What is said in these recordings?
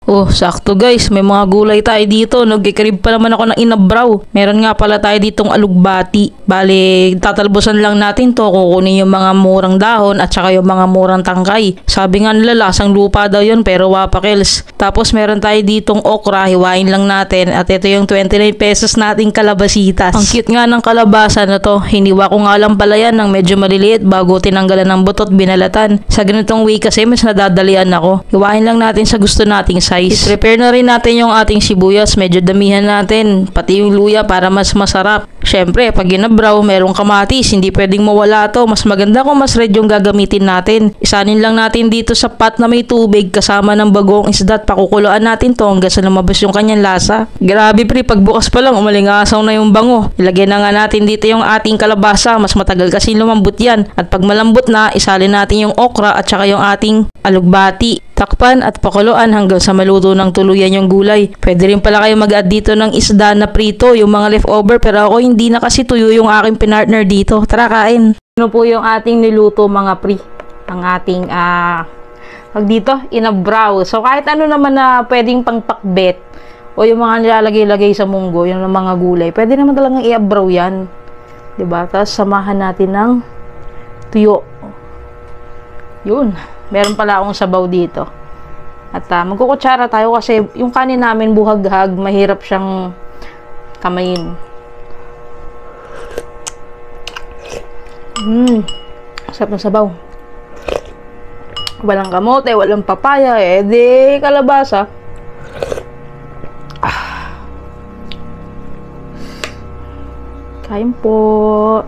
Oh, sakto guys, may mga gulay tayo dito. Nagkikrib pa naman ako ng inabraw. Meron nga pala tayo ditong alugbati. Bale, tatalbosan lang natin to. Kukunin yung mga murang dahon at saka yung mga murang tangkay. Sabi nga nila, lasang lupa daw yun pero wapakils. Tapos meron tayo ditong okra, hiwain lang natin. At ito yung 29 pesos nating kalabasitas. Ang cute nga ng kalabasa na to. Hiniwa ko nga lang pala yan ng medyo maliliit bago tinanggalan ng butot binalatan. Sa ganitong way kasi mas nadadalian ako. Hiwain lang natin sa gusto nating size. I-prepare na rin natin yung ating sibuyas. Medyo damihan natin. Pati yung luya para mas masarap. Syempre, pag ginabraw, merong kamatis. Hindi pwedeng mawala to. Mas maganda kung mas red yung gagamitin natin. Isanin lang natin dito sa pot na may tubig kasama ng bagong isda at pakukuluan natin to hanggang sa lumabas yung kanyang lasa. Grabe pre, pagbukas pa lang, umalingasaw na yung bango. Ilagay na nga natin dito yung ating kalabasa. Mas matagal kasi lumambot yan. At pag malambot na, isalin natin yung okra at saka yung ating alugbati. Takpan at pakuluan hanggang sa maluto ng tuluyan yung gulay. Pwede rin pala kayo mag-add dito ng isda na prito, yung mga leftover, pero ako hindi na kasi tuyo yung aking pinartner dito. Tara kain! Ano po yung ating niluto mga pre? Ang ating, pag dito, inabraw. So kahit ano naman na pwedeng pangpakbet o yung mga nilalagay-lagay sa munggo, yung mga gulay, pwede naman talagang i-abraw yan. Diba? Tapos samahan natin ng tuyo. Yun. Meron pala akong sabaw dito. At magkukutsara tayo kasi yung kanin namin buhag-hag, mahirap siyang kamayin. Sarap ng sabaw. Walang kamote, walang papaya, di kalabasa. Kain po.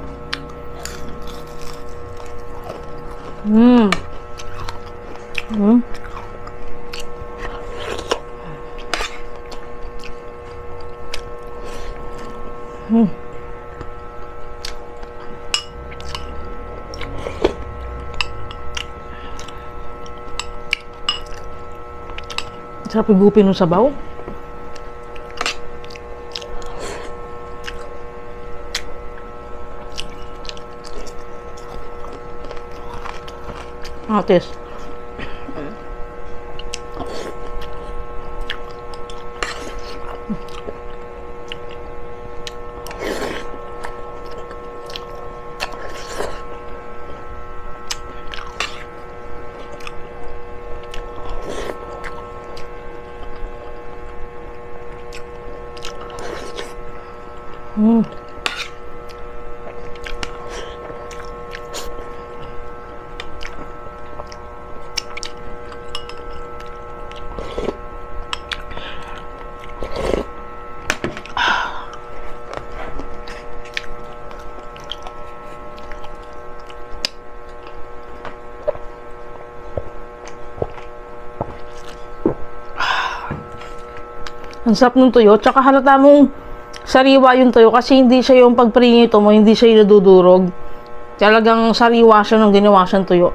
Sarap igupin ng sabaw. Atis. Ang sarap ng tuyo, tsaka halata mong sariwa yung tuyo kasi hindi siya yung pagprinito mo, hindi siya yung nadudurog. Talagang sariwa siya nung ginawa siyang tuyo.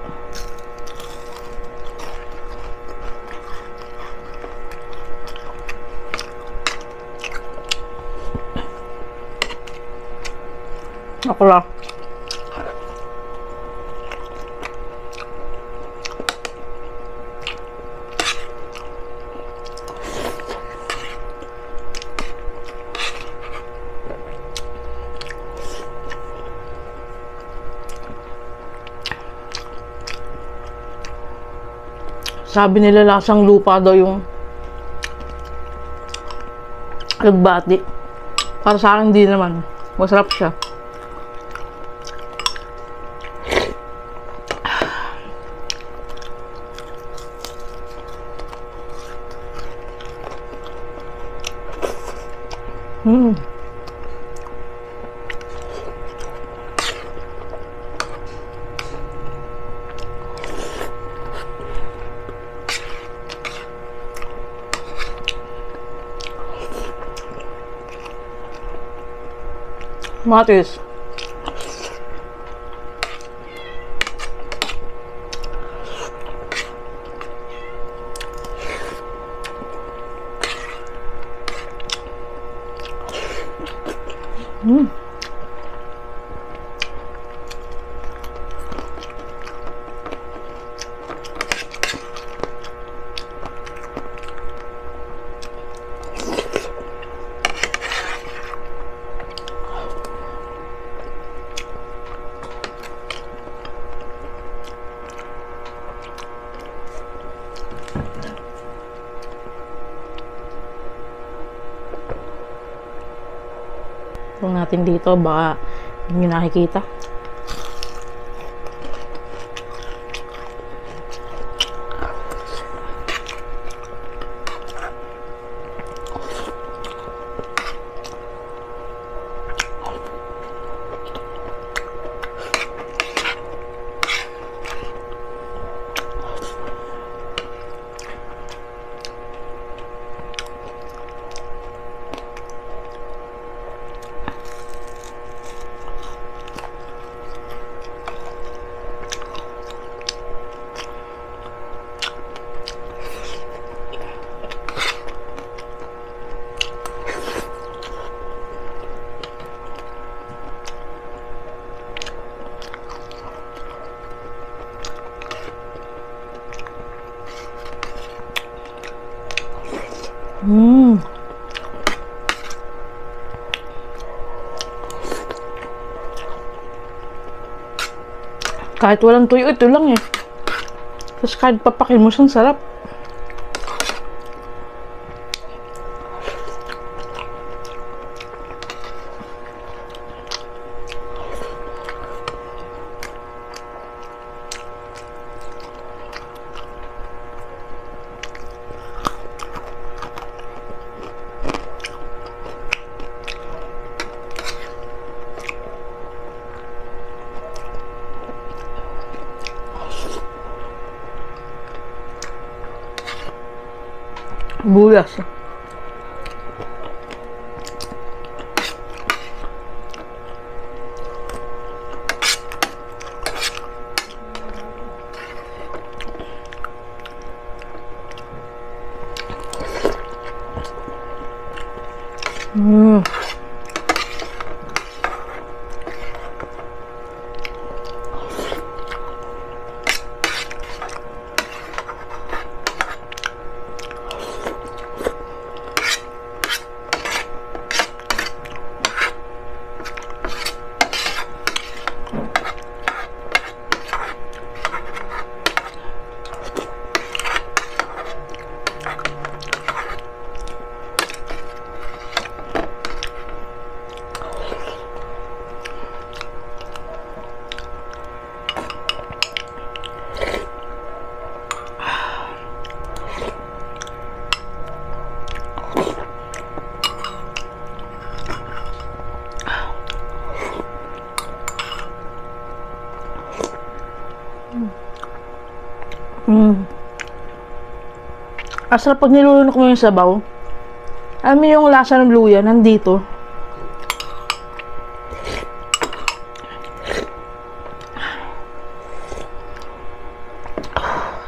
Ako lang. Sabi nila lasang lupa daw yung alugbati. Para sa akin hindi naman. Masarap siya. Matis. Kung natin dito, baka hindi nyo nakikita. Kahit walang tuyo, ito lang eh. Tapos kahit papakin mo siyang sarap. Bulas. Asarap pag nilulunok mo yung sabaw. Alam mo yung lasa ng luya, nandito.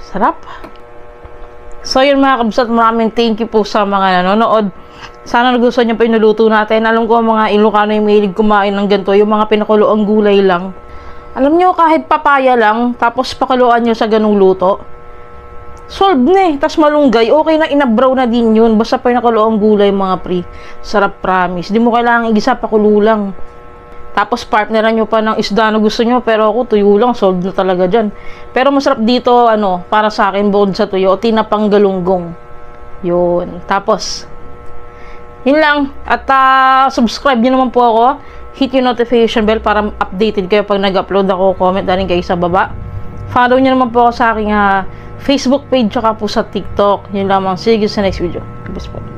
Sarap. So yun mga kabsat, maraming thank you po sa mga nanonood. Sana nagustuhan nyo pa yung naluto natin. Alam ko mga Ilocano yung mahilig kumain ng ganito, yung mga pinakuloang gulay lang. Alam nyo, kahit papaya lang, tapos pakuluan nyo sa ganung luto, solve na eh. Tapos malunggay, okay na, inabraw na din yun. Basta pinakuloang gulay mga pre. Sarap promise. Di mo kailangan igisa, pakulo lang. Tapos partneran nyo pa ng isda na gusto nyo, pero ako tuyo lang, solve na talaga dyan. Pero masarap dito, para sa akin, bukod sa tuyo, tinapang galunggong. Yun. Tapos, yun lang. At subscribe nyo naman po ako. Hit yung notification bell para updated kayo pag nag-upload ako. Comment na rin kayo sa baba. Follow nyo naman po ako sa aking Facebook page, tsaka po sa TikTok. Yun lamang. See you sa next video. Bye po.